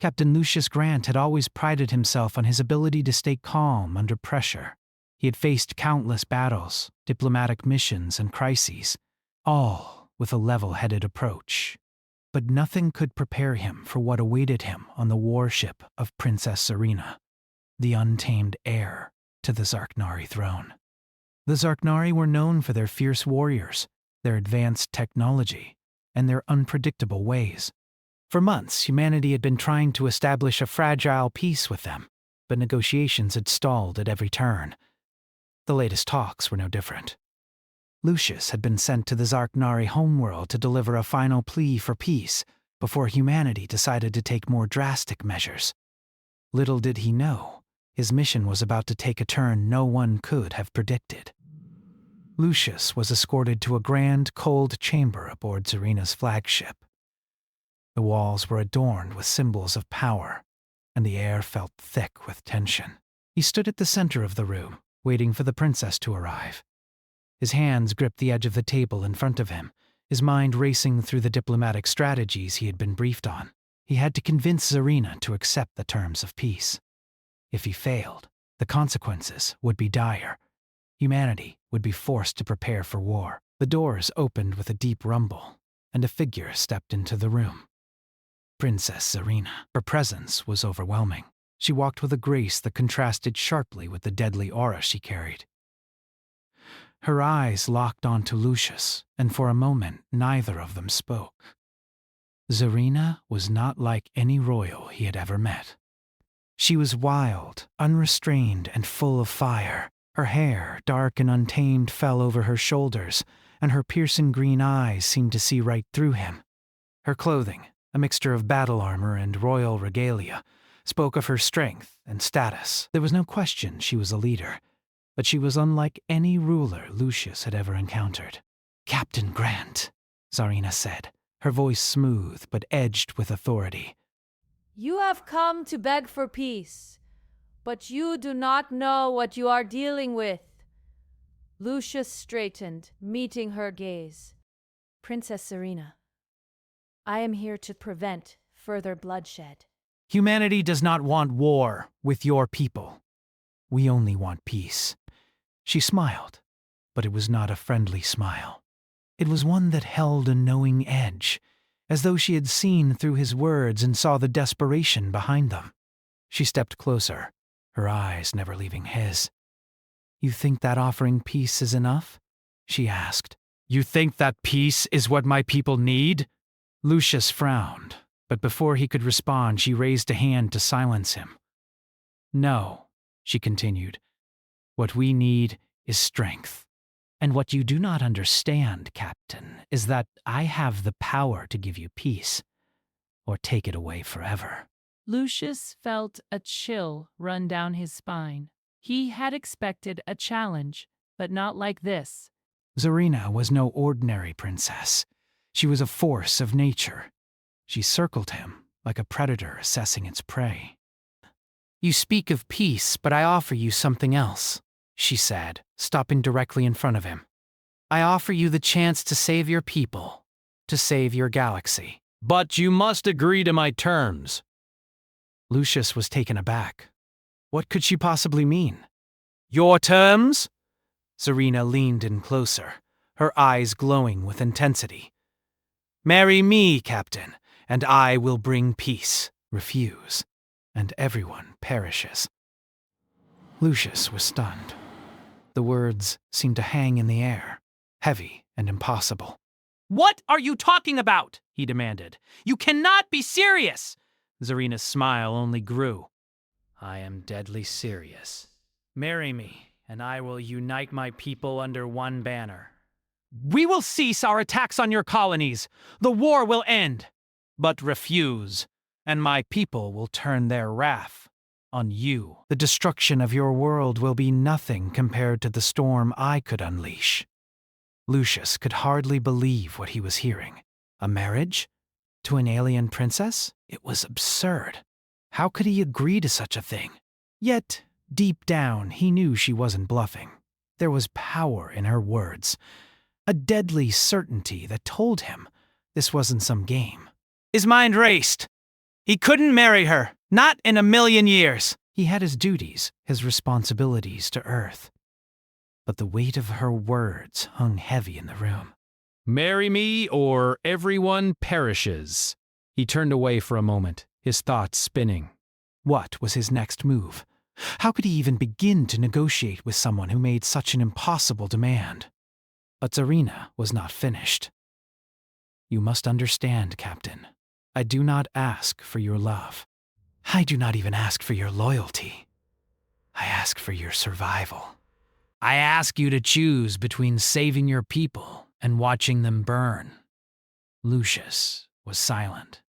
Captain Lucius Grant had always prided himself on his ability to stay calm under pressure. He had faced countless battles, diplomatic missions, and crises, all with a level-headed approach. But nothing could prepare him for what awaited him on the warship of Princess Serena, the untamed heir to the Zarknari throne. The Zarknari were known for their fierce warriors, their advanced technology, and their unpredictable ways. For months, humanity had been trying to establish a fragile peace with them, but negotiations had stalled at every turn. The latest talks were no different. Lucius had been sent to the Zarknari homeworld to deliver a final plea for peace before humanity decided to take more drastic measures. Little did he know, his mission was about to take a turn no one could have predicted. Lucius was escorted to a grand, cold chamber aboard Serena's flagship. The walls were adorned with symbols of power, and the air felt thick with tension. He stood at the center of the room, waiting for the princess to arrive. His hands gripped the edge of the table in front of him, his mind racing through the diplomatic strategies he had been briefed on. He had to convince Serena to accept the terms of peace. If he failed, the consequences would be dire. Humanity would be forced to prepare for war. The doors opened with a deep rumble, and a figure stepped into the room. Princess Serena. Her presence was overwhelming. She walked with a grace that contrasted sharply with the deadly aura she carried. Her eyes locked onto Lucius, and for a moment neither of them spoke. Serena was not like any royal he had ever met. She was wild, unrestrained, and full of fire. Her hair, dark and untamed, fell over her shoulders, and her piercing green eyes seemed to see right through him. Her clothing, a mixture of battle armor and royal regalia, spoke of her strength and status. There was no question she was a leader, but she was unlike any ruler Lucius had ever encountered. "Captain Grant," Serena said, her voice smooth but edged with authority. "You have come to beg for peace, but you do not know what you are dealing with." Lucius straightened, meeting her gaze. "Princess Serena, I am here to prevent further bloodshed." "Humanity does not want war with your people. We only want peace." She smiled, but it was not a friendly smile. It was one that held a knowing edge, as though she had seen through his words and saw the desperation behind them. She stepped closer, her eyes never leaving his. "You think that offering peace is enough?" she asked. "You think that peace is what my people need?" Lucius frowned, but before he could respond, she raised a hand to silence him. "No," she continued. "What we need is strength. And what you do not understand, Captain, is that I have the power to give you peace, or take it away forever." Lucius felt a chill run down his spine. He had expected a challenge, but not like this. Serena was no ordinary princess. She was a force of nature. She circled him like a predator assessing its prey. "You speak of peace, but I offer you something else," she said, stopping directly in front of him. "I offer you the chance to save your people, to save your galaxy." "But you must agree to my terms." Lucius was taken aback. What could she possibly mean? "Your terms?" Serena leaned in closer, her eyes glowing with intensity. "Marry me, Captain, and I will bring peace. Refuse, and everyone perishes." Lucius was stunned. The words seemed to hang in the air, heavy and impossible. "What are you talking about?" he demanded. "You cannot be serious!" Serena's smile only grew. "I am deadly serious. Marry me, and I will unite my people under one banner. We will cease our attacks on your colonies. The war will end. But refuse, and my people will turn their wrath on you. The destruction of your world will be nothing compared to the storm I could unleash." Lucius could hardly believe what he was hearing. A marriage? To an alien princess? It was absurd. How could he agree to such a thing? Yet, deep down, he knew she wasn't bluffing. There was power in her words, a deadly certainty that told him this wasn't some game. His mind raced. He couldn't marry her. Not in a million years. He had his duties, his responsibilities to Earth. But the weight of her words hung heavy in the room. Marry me or everyone perishes. He turned away for a moment, his thoughts spinning. What was his next move? How could he even begin to negotiate with someone who made such an impossible demand? But Zarina was not finished. You must understand, Captain. I do not ask for your love. I do not even ask for your loyalty. I ask for your survival. I ask you to choose between saving your people and watching them burn. Lucius was silent.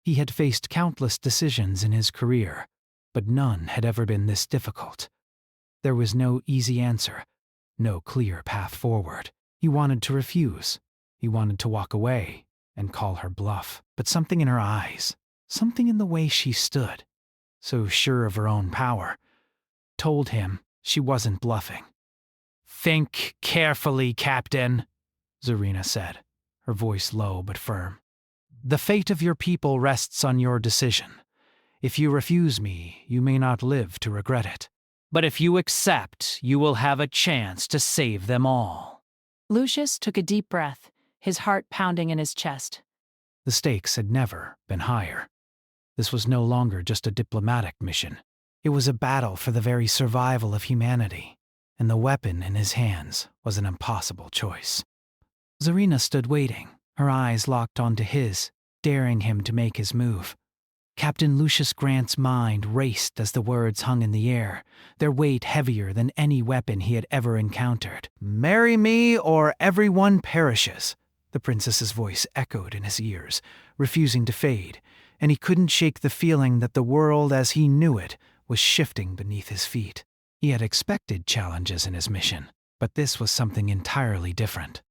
He had faced countless decisions in his career, but none had ever been this difficult. There was no easy answer, no clear path forward. He wanted to refuse. He wanted to walk away and call her bluff. But something in her eyes, something in the way she stood, so sure of her own power, told him she wasn't bluffing. Think carefully, Captain, Zarina said, her voice low but firm. The fate of your people rests on your decision. If you refuse me, you may not live to regret it. But if you accept, you will have a chance to save them all. Lucius took a deep breath, his heart pounding in his chest. The stakes had never been higher. This was no longer just a diplomatic mission. It was a battle for the very survival of humanity, and the weapon in his hands was an impossible choice. Zarina stood waiting, her eyes locked onto his, daring him to make his move. Captain Lucius Grant's mind raced as the words hung in the air, their weight heavier than any weapon he had ever encountered. "Marry me or everyone perishes," the princess's voice echoed in his ears, refusing to fade, and he couldn't shake the feeling that the world as he knew it was shifting beneath his feet. He had expected challenges in his mission, but this was something entirely different.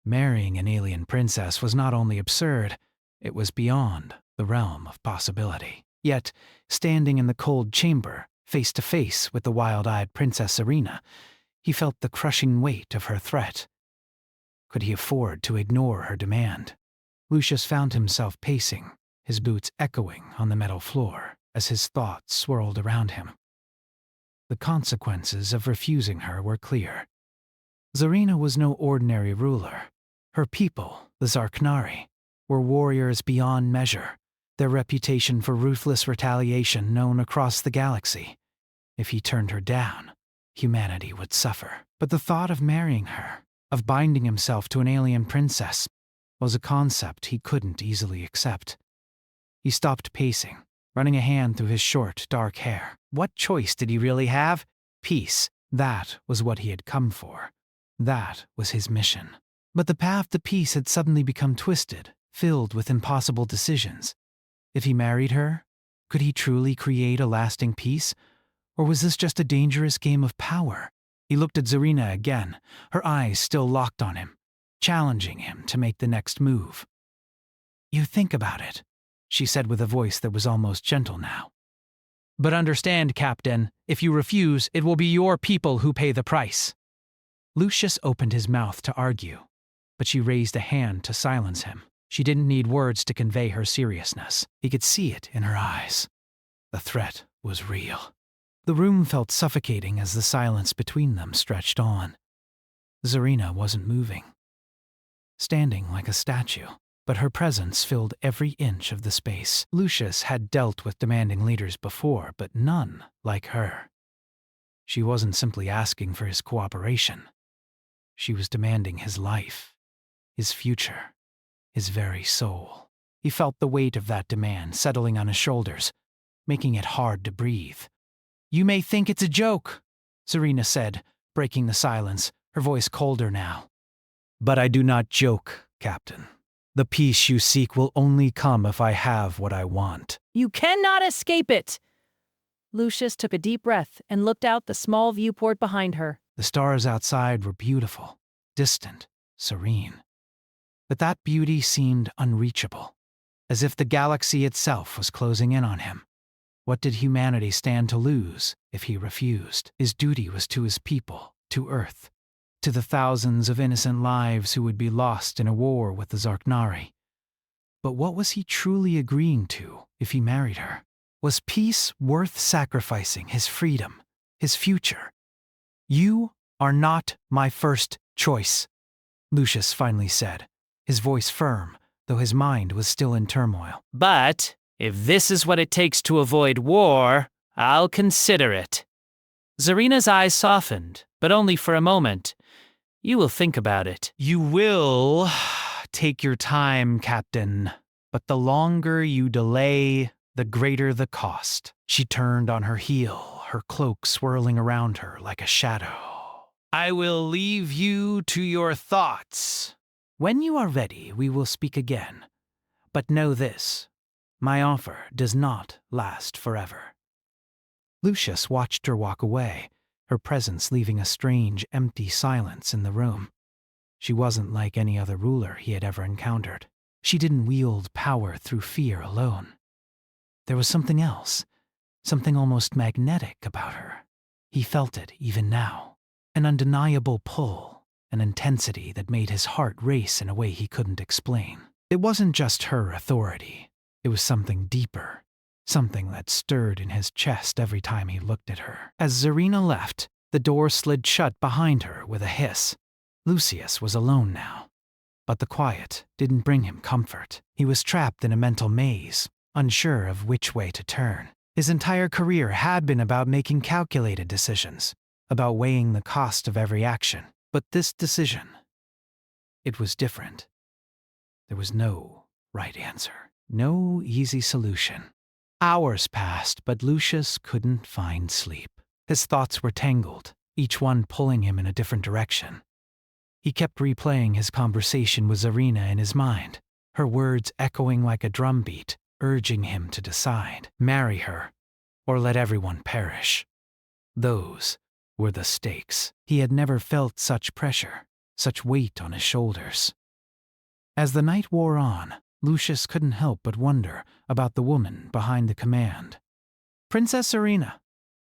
Marrying an alien princess was not only absurd, it was beyond the realm of possibility. Yet, standing in the cold chamber, face to face with the wild-eyed Princess Zarina, he felt the crushing weight of her threat. Could he afford to ignore her demand? Lucius found himself pacing, his boots echoing on the metal floor as his thoughts swirled around him. The consequences of refusing her were clear. Zarina was no ordinary ruler. Her people, the Zarknari, were warriors beyond measure, their reputation for ruthless retaliation known across the galaxy. If he turned her down, humanity would suffer. But the thought of marrying her, of binding himself to an alien princess, was a concept he couldn't easily accept. He stopped pacing, running a hand through his short, dark hair. What choice did he really have? Peace. That was what he had come for. That was his mission. But the path to peace had suddenly become twisted, filled with impossible decisions. If he married her, could he truly create a lasting peace? Or was this just a dangerous game of power? He looked at Zarina again, her eyes still locked on him, challenging him to make the next move. "You think about it," she said with a voice that was almost gentle now. "But understand, Captain, if you refuse, it will be your people who pay the price." Lucius opened his mouth to argue, but she raised a hand to silence him. She didn't need words to convey her seriousness. He could see it in her eyes. The threat was real. The room felt suffocating as the silence between them stretched on. Zarina wasn't moving, standing like a statue, but her presence filled every inch of the space. Lucius had dealt with demanding leaders before, but none like her. She wasn't simply asking for his cooperation. She was demanding his life, his future, his very soul. He felt the weight of that demand settling on his shoulders, making it hard to breathe. "You may think it's a joke," Zarina said, breaking the silence, her voice colder now. "But I do not joke, Captain. The peace you seek will only come if I have what I want." You cannot escape it! Lucius took a deep breath and looked out the small viewport behind her. The stars outside were beautiful, distant, serene. But that beauty seemed unreachable, as if the galaxy itself was closing in on him. What did humanity stand to lose if he refused? His duty was to his people, to Earth, to the thousands of innocent lives who would be lost in a war with the Zarknari. But what was he truly agreeing to if he married her? Was peace worth sacrificing his freedom, his future? "You are not my first choice," Lucius finally said, his voice firm, though his mind was still in turmoil. But if this is what it takes to avoid war, I'll consider it. Zarina's eyes softened, but only for a moment. You will think about it. "You will take your time, Captain, but the longer you delay, the greater the cost." She turned on her heel, her cloak swirling around her like a shadow. "I will leave you to your thoughts. When you are ready, we will speak again. But know this, my offer does not last forever." Lucius watched her walk away, her presence leaving a strange, empty silence in the room. She wasn't like any other ruler he had ever encountered. She didn't wield power through fear alone. There was something else, something almost magnetic about her. He felt it even now, an undeniable pull, an intensity that made his heart race in a way he couldn't explain. It wasn't just her authority. It was something deeper, something that stirred in his chest every time he looked at her. As Zarina left, the door slid shut behind her with a hiss. Lucius was alone now. But the quiet didn't bring him comfort. He was trapped in a mental maze, unsure of which way to turn. His entire career had been about making calculated decisions, about weighing the cost of every action. But this decision, it was different. There was no right answer, no easy solution. Hours passed, but Lucius couldn't find sleep. His thoughts were tangled, each one pulling him in a different direction. He kept replaying his conversation with Zarina in his mind, her words echoing like a drumbeat, urging him to decide, marry her, or let everyone perish. Those were the stakes. He had never felt such pressure, such weight on his shoulders. As the night wore on, Lucius couldn't help but wonder about the woman behind the command. Princess Zarina.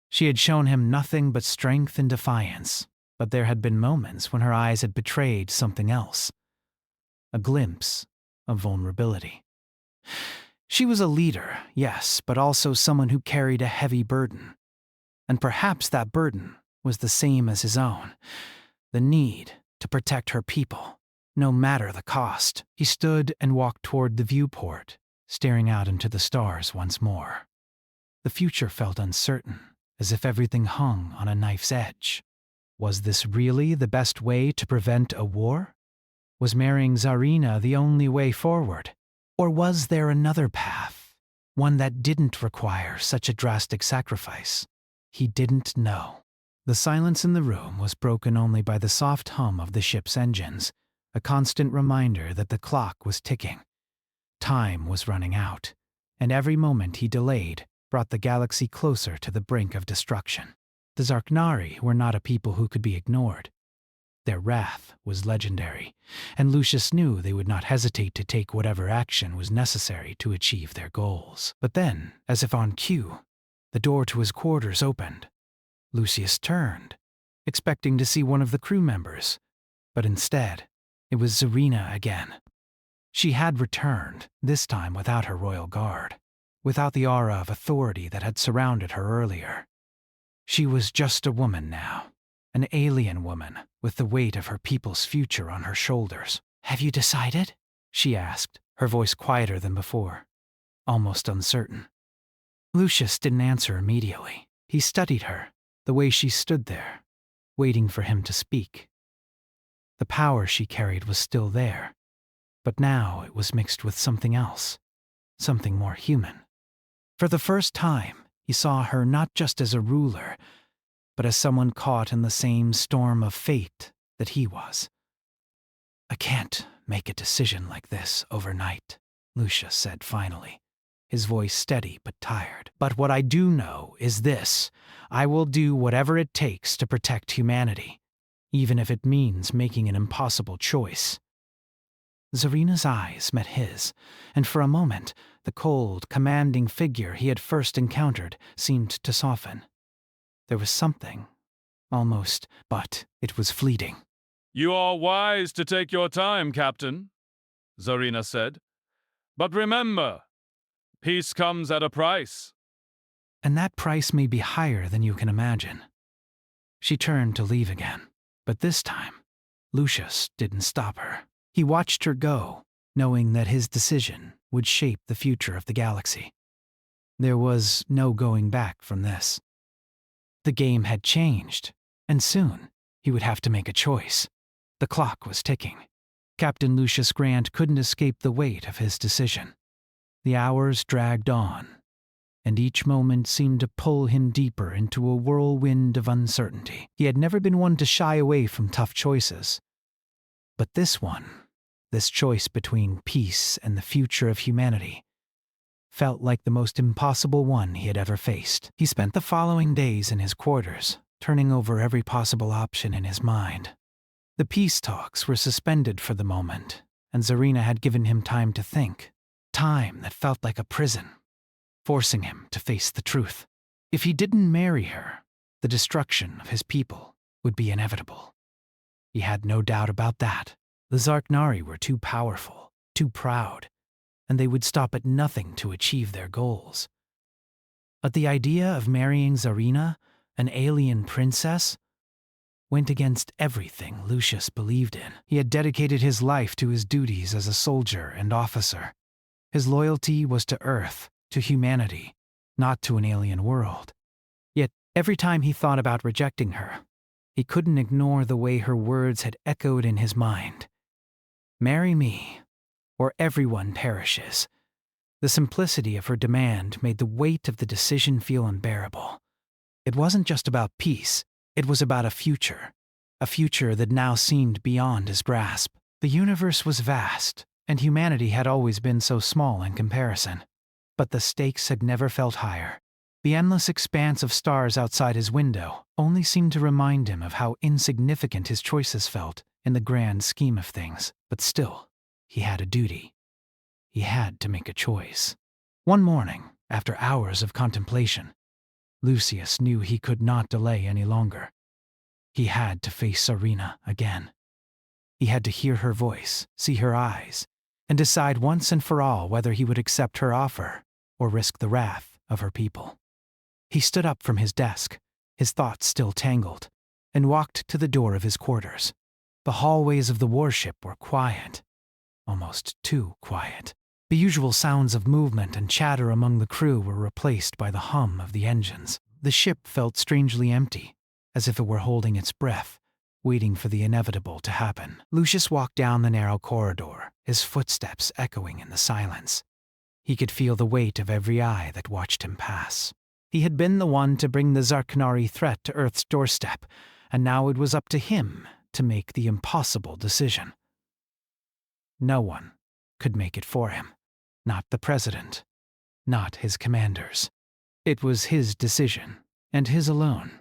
She had shown him nothing but strength and defiance, but there had been moments when her eyes had betrayed something else. A glimpse of vulnerability. She was a leader, yes, but also someone who carried a heavy burden. And perhaps that burden was the same as his own, the need to protect her people, no matter the cost. He stood and walked toward the viewport, staring out into the stars once more. The future felt uncertain, as if everything hung on a knife's edge. Was this really the best way to prevent a war? Was marrying Zarina the only way forward? Or was there another path, one that didn't require such a drastic sacrifice? He didn't know. The silence in the room was broken only by the soft hum of the ship's engines, a constant reminder that the clock was ticking. Time was running out, and every moment he delayed brought the galaxy closer to the brink of destruction. The Zarknari were not a people who could be ignored. Their wrath was legendary, and Lucius knew they would not hesitate to take whatever action was necessary to achieve their goals. But then, as if on cue, the door to his quarters opened. Lucius turned, expecting to see one of the crew members, but instead, it was Zarina again. She had returned, this time without her royal guard, without the aura of authority that had surrounded her earlier. She was just a woman now, an alien woman with the weight of her people's future on her shoulders. "Have you decided?" she asked, her voice quieter than before, almost uncertain. Lucius didn't answer immediately. He studied her, the way she stood there, waiting for him to speak. The power she carried was still there, but now it was mixed with something else, something more human. For the first time, he saw her not just as a ruler, but as someone caught in the same storm of fate that he was. "I can't make a decision like this overnight," Lucius said finally, his voice steady but tired. "But what I do know is this: I will do whatever it takes to protect humanity, even if it means making an impossible choice." Zarina's eyes met his, and for a moment, the cold, commanding figure he had first encountered seemed to soften. There was something, almost, but it was fleeting. "You are wise to take your time, Captain," Zarina said. But remember, peace comes at a price. And that price may be higher than you can imagine. She turned to leave again, but this time, Lucius didn't stop her. He watched her go, knowing that his decision would shape the future of the galaxy. There was no going back from this. The game had changed, and soon he would have to make a choice. The clock was ticking. Captain Lucius Grant couldn't escape the weight of his decision. The hours dragged on, and each moment seemed to pull him deeper into a whirlwind of uncertainty. He had never been one to shy away from tough choices. But this one, this choice between peace and the future of humanity, felt like the most impossible one he had ever faced. He spent the following days in his quarters, turning over every possible option in his mind. The peace talks were suspended for the moment, and Zarina had given him time to think. Time that felt like a prison, forcing him to face the truth. If he didn't marry her, the destruction of his people would be inevitable. He had no doubt about that. The Zarknari were too powerful, too proud, and they would stop at nothing to achieve their goals. But the idea of marrying Zarina, an alien princess, went against everything Lucius believed in. He had dedicated his life to his duties as a soldier and officer. His loyalty was to Earth, to humanity, not to an alien world. Yet every time he thought about rejecting her, he couldn't ignore the way her words had echoed in his mind. "Marry me, or everyone perishes." The simplicity of her demand made the weight of the decision feel unbearable. It wasn't just about peace, it was about a future that now seemed beyond his grasp. The universe was vast, and humanity had always been so small in comparison. But the stakes had never felt higher. The endless expanse of stars outside his window only seemed to remind him of how insignificant his choices felt in the grand scheme of things. But still, he had a duty. He had to make a choice. One morning, after hours of contemplation, Lucius knew he could not delay any longer. He had to face Zarina again. He had to hear her voice, see her eyes, and decide once and for all whether he would accept her offer or risk the wrath of her people. He stood up from his desk, his thoughts still tangled, and walked to the door of his quarters. The hallways of the warship were quiet, almost too quiet. The usual sounds of movement and chatter among the crew were replaced by the hum of the engines. The ship felt strangely empty, as if it were holding its breath, waiting for the inevitable to happen. Lucius walked down the narrow corridor, his footsteps echoing in the silence. He could feel the weight of every eye that watched him pass. He had been the one to bring the Zarknari threat to Earth's doorstep, and now it was up to him to make the impossible decision. No one could make it for him. Not the president. Not his commanders. It was his decision, and his alone.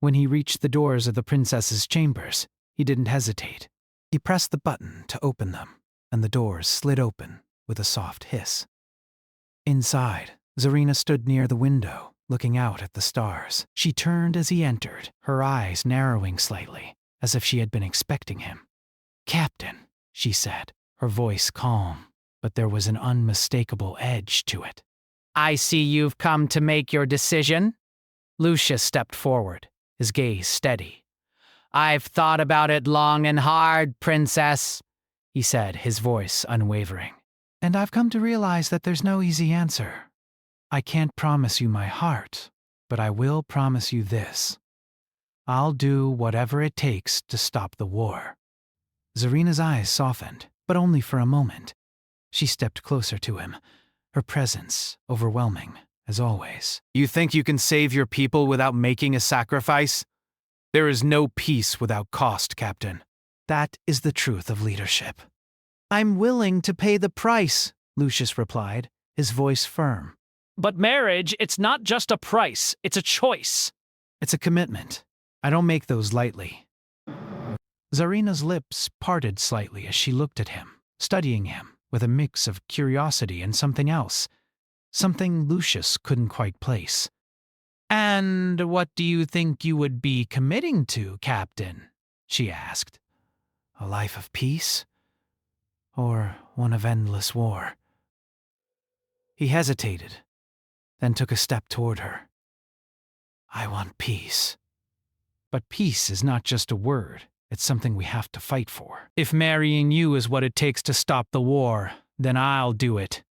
When he reached the doors of the princess's chambers, he didn't hesitate. He pressed the button to open them, and the doors slid open with a soft hiss. Inside, Zarina stood near the window, looking out at the stars. She turned as he entered, her eyes narrowing slightly, as if she had been expecting him. "Captain," she said, her voice calm, but there was an unmistakable edge to it. I see you've come to make your decision. Lucius stepped forward, his gaze steady. I've thought about it long and hard, Princess, he said, his voice unwavering. And I've come to realize that there's no easy answer. I can't promise you my heart, but I will promise you this. I'll do whatever it takes to stop the war. Zarina's eyes softened, but only for a moment. She stepped closer to him, her presence overwhelming, as always. You think you can save your people without making a sacrifice? There is no peace without cost, Captain. That is the truth of leadership. I'm willing to pay the price, Lucius replied, his voice firm. But marriage, it's not just a price, it's a choice. It's a commitment. I don't make those lightly. Zarina's lips parted slightly as she looked at him, studying him with a mix of curiosity and something else, something Lucius couldn't quite place. And what do you think you would be committing to, Captain? She asked. A life of peace? Or one of endless war? He hesitated, then took a step toward her. I want peace. But peace is not just a word, it's something we have to fight for. If marrying you is what it takes to stop the war, then I'll do it.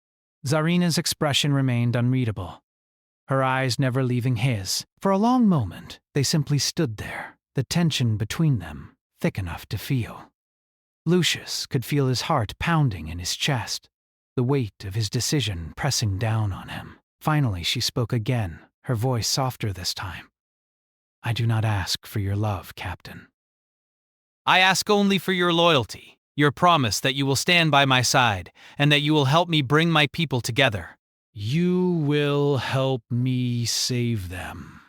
Zarina's expression remained unreadable, her eyes never leaving his. For a long moment, they simply stood there, the tension between them thick enough to feel. Lucius could feel his heart pounding in his chest, the weight of his decision pressing down on him. Finally, she spoke again, her voice softer this time. I do not ask for your love, Captain. I ask only for your loyalty, your promise that you will stand by my side, and that you will help me bring my people together. You will help me save them.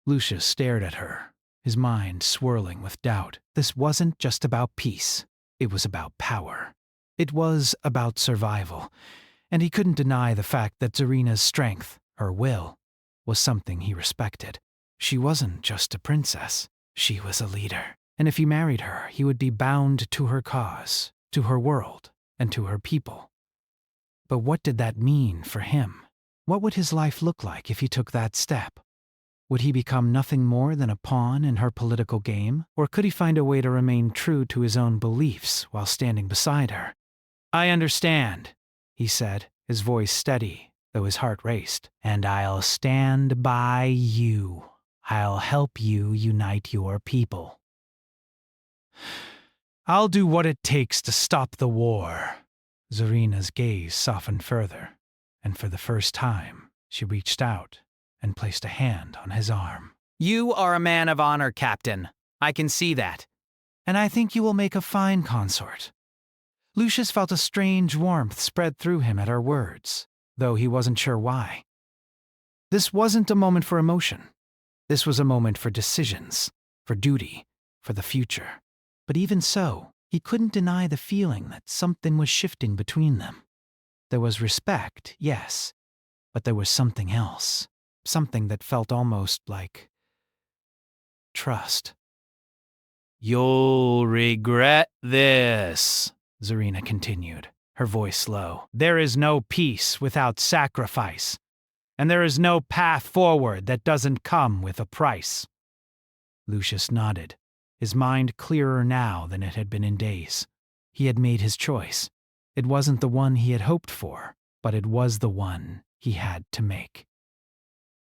Lucius stared at her, his mind swirling with doubt. This wasn't just about peace. It was about power. It was about survival. And he couldn't deny the fact that Zarina's strength, her will, was something he respected. She wasn't just a princess. She was a leader. And if he married her, he would be bound to her cause, to her world, and to her people. But what did that mean for him? What would his life look like if he took that step? Would he become nothing more than a pawn in her political game? Or could he find a way to remain true to his own beliefs while standing beside her? I understand, he said, his voice steady, though his heart raced. And I'll stand by you. I'll help you unite your people. I'll do what it takes to stop the war. Zarina's gaze softened further, and for the first time, she reached out and placed a hand on his arm. You are a man of honor, Captain. I can see that. And I think you will make a fine consort. Lucius felt a strange warmth spread through him at her words, though he wasn't sure why. This wasn't a moment for emotion. This was a moment for decisions, for duty, for the future. But even so, he couldn't deny the feeling that something was shifting between them. There was respect, yes, but there was something else, something that felt almost like trust. You'll regret this, Zarina continued, her voice low. There is no peace without sacrifice, and there is no path forward that doesn't come with a price. Lucius nodded, his mind clearer now than it had been in days. He had made his choice. It wasn't the one he had hoped for, but it was the one he had to make.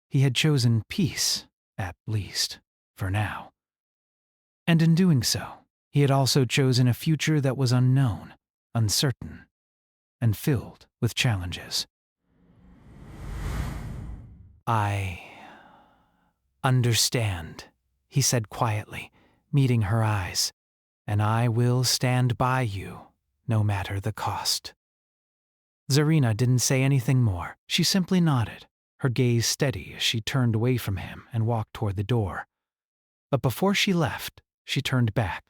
He had chosen peace, at least, for now. And in doing so, he had also chosen a future that was unknown, uncertain, and filled with challenges. I understand, he said quietly, meeting her eyes, and I will stand by you, no matter the cost. Zarina didn't say anything more. She simply nodded, her gaze steady as she turned away from him and walked toward the door. But before she left, she turned back,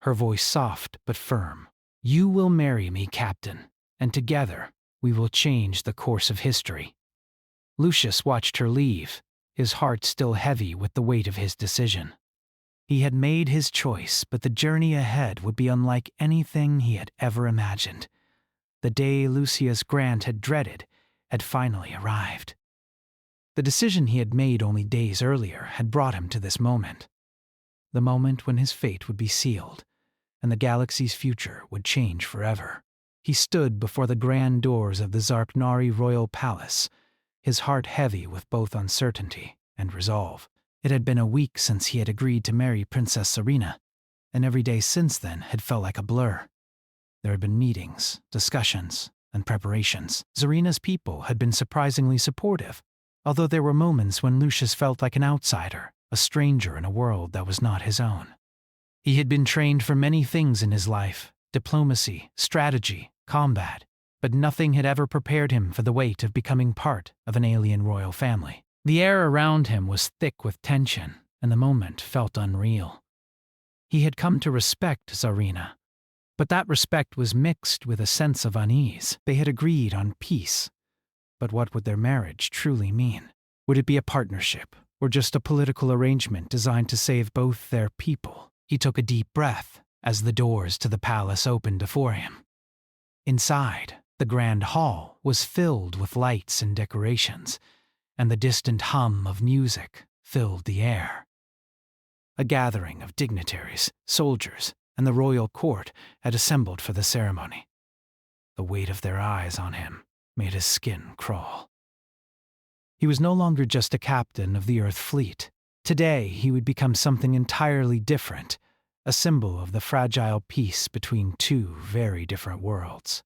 her voice soft but firm. You will marry me, Captain, and together we will change the course of history. Lucius watched her leave, his heart still heavy with the weight of his decision. He had made his choice, but the journey ahead would be unlike anything he had ever imagined. The day Lucius Grant had dreaded had finally arrived. The decision he had made only days earlier had brought him to this moment. The moment when his fate would be sealed, and the galaxy's future would change forever. He stood before the grand doors of the Zarknari royal palace, his heart heavy with both uncertainty and resolve. It had been a week since he had agreed to marry Princess Zarina, and every day since then had felt like a blur. There had been meetings, discussions, and preparations. Zarina's people had been surprisingly supportive, although there were moments when Lucius felt like an outsider, a stranger in a world that was not his own. He had been trained for many things in his life: diplomacy, strategy, combat, but nothing had ever prepared him for the weight of becoming part of an alien royal family. The air around him was thick with tension, and the moment felt unreal. He had come to respect Zarina, but that respect was mixed with a sense of unease. They had agreed on peace, but what would their marriage truly mean? Would it be a partnership, or just a political arrangement designed to save both their people? He took a deep breath as the doors to the palace opened before him. Inside, The grand hall was filled with lights and decorations, and the distant hum of music filled the air. A gathering of dignitaries, soldiers, and the royal court had assembled for the ceremony. The weight of their eyes on him made his skin crawl. He was no longer just a captain of the Earth fleet. Today, he would become something entirely different, a symbol of the fragile peace between two very different worlds.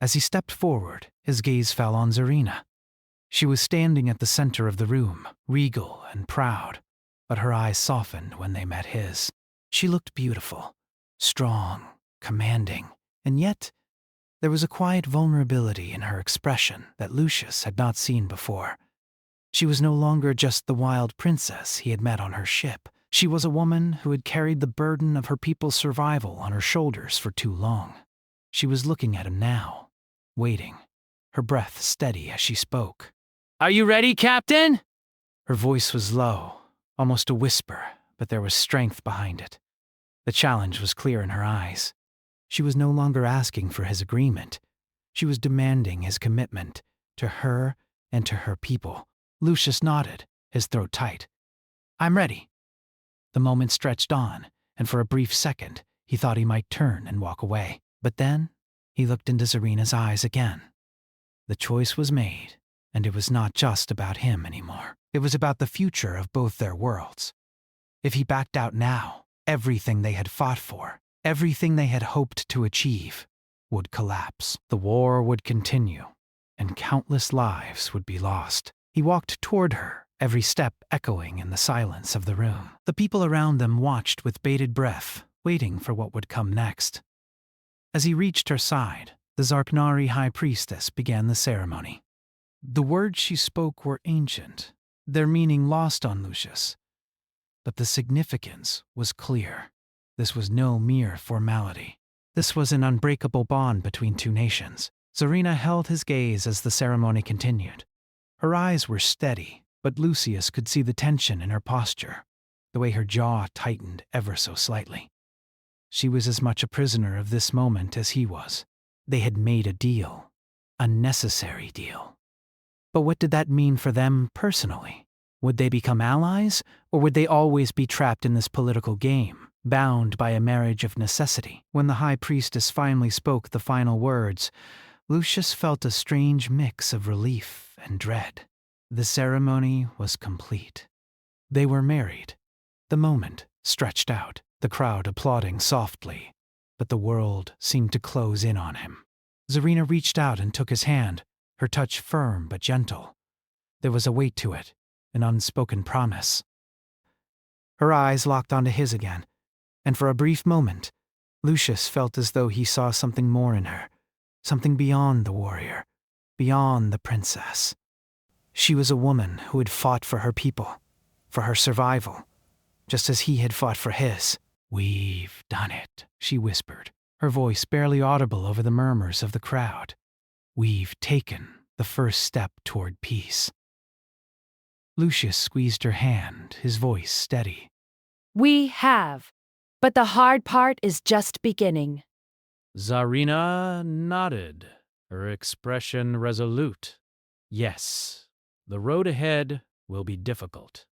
As he stepped forward, his gaze fell on Zarina. She was standing at the center of the room, regal and proud, but her eyes softened when they met his. She looked beautiful, strong, commanding, and yet there was a quiet vulnerability in her expression that Lucius had not seen before. She was no longer just the wild princess he had met on her ship. She was a woman who had carried the burden of her people's survival on her shoulders for too long. She was looking at him now, waiting, her breath steady as she spoke. Are you ready, Captain? Her voice was low, almost a whisper, but there was strength behind it. The challenge was clear in her eyes. She was no longer asking for his agreement. She was demanding his commitment to her and to her people. Lucius nodded, his throat tight. I'm ready. The moment stretched on, and for a brief second, he thought he might turn and walk away. But then, he looked into Zarina's eyes again. The choice was made, and it was not just about him anymore. It was about the future of both their worlds. If he backed out now, everything they had fought for, everything they had hoped to achieve, would collapse. The war would continue, and countless lives would be lost. He walked toward her, every step echoing in the silence of the room. The people around them watched with bated breath, waiting for what would come next. As he reached her side, the Zarknari high priestess began the ceremony. The words she spoke were ancient, their meaning lost on Lucius. But the significance was clear. This was no mere formality. This was an unbreakable bond between two nations. Zarina held his gaze as the ceremony continued. Her eyes were steady, but Lucius could see the tension in her posture, the way her jaw tightened ever so slightly. She was as much a prisoner of this moment as he was. They had made a deal, a necessary deal. But what did that mean for them personally? Would they become allies, or would they always be trapped in this political game, bound by a marriage of necessity? When the high priestess finally spoke the final words, Lucius felt a strange mix of relief and dread. The ceremony was complete. They were married. The moment stretched out, the crowd applauding softly, but the world seemed to close in on him. Zarina reached out and took his hand, her touch firm but gentle. There was a weight to it, an unspoken promise. Her eyes locked onto his again, and for a brief moment, Lucius felt as though he saw something more in her, something beyond the warrior, beyond the princess. She was a woman who had fought for her people, for her survival, just as he had fought for his. "We've done it," she whispered, her voice barely audible over the murmurs of the crowd. "We've taken the first step toward peace." Lucius squeezed her hand, his voice steady. We have, but the hard part is just beginning. Zarina nodded, her expression resolute. Yes, the road ahead will be difficult,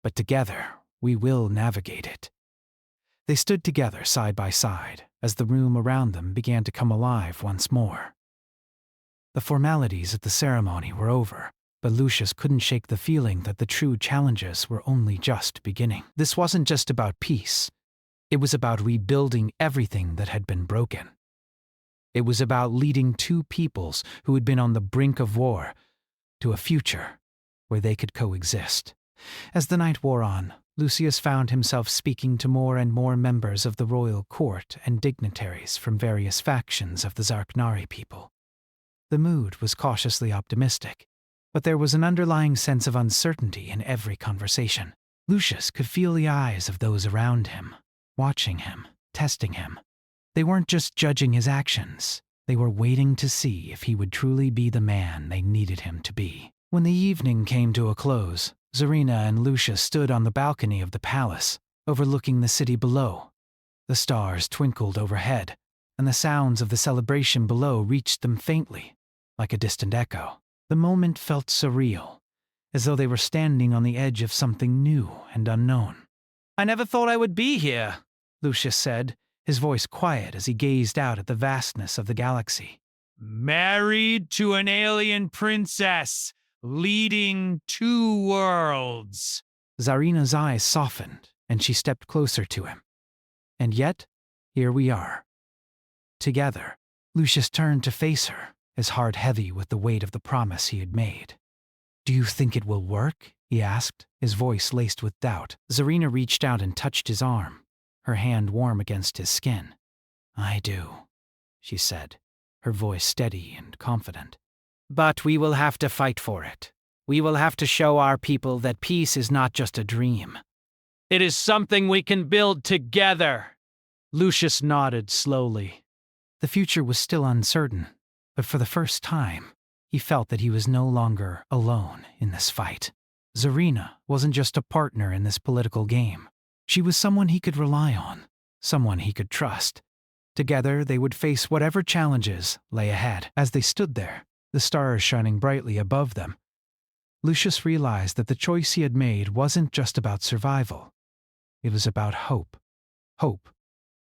but together we will navigate it. They stood together side by side as the room around them began to come alive once more. The formalities of the ceremony were over, but Lucius couldn't shake the feeling that the true challenges were only just beginning. This wasn't just about peace. It was about rebuilding everything that had been broken. It was about leading two peoples who had been on the brink of war to a future where they could coexist. As the night wore on, Lucius found himself speaking to more and more members of the royal court and dignitaries from various factions of the Zarknari people. The mood was cautiously optimistic, but there was an underlying sense of uncertainty in every conversation. Lucius could feel the eyes of those around him, watching him, testing him. They weren't just judging his actions, they were waiting to see if he would truly be the man they needed him to be. When the evening came to a close, Zarina and Lucius stood on the balcony of the palace, overlooking the city below. The stars twinkled overhead, and the sounds of the celebration below reached them faintly, like a distant echo. The moment felt surreal, as though they were standing on the edge of something new and unknown. I never thought I would be here, Lucius said, his voice quiet as he gazed out at the vastness of the galaxy. Married to an alien princess, leading 2 worlds. Zarina's eyes softened, and she stepped closer to him. And yet, here we are. Together, Lucius turned to face her, his heart heavy with the weight of the promise he had made. Do you think it will work? He asked, his voice laced with doubt. Zarina reached out and touched his arm, her hand warm against his skin. I do, she said, her voice steady and confident. But we will have to fight for it. We will have to show our people that peace is not just a dream. It is something we can build together. Lucius nodded slowly. The future was still uncertain, but for the first time, he felt that he was no longer alone in this fight. Zarina wasn't just a partner in this political game. She was someone he could rely on, someone he could trust. Together, they would face whatever challenges lay ahead. As they stood there, the stars shining brightly above them, Lucius realized that the choice he had made wasn't just about survival. It was about hope. Hope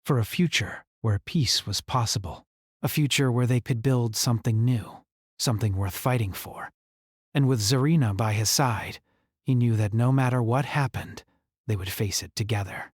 for a future where peace was possible. A future where they could build something new, something worth fighting for. And with Zarina by his side, he knew that no matter what happened, they would face it together.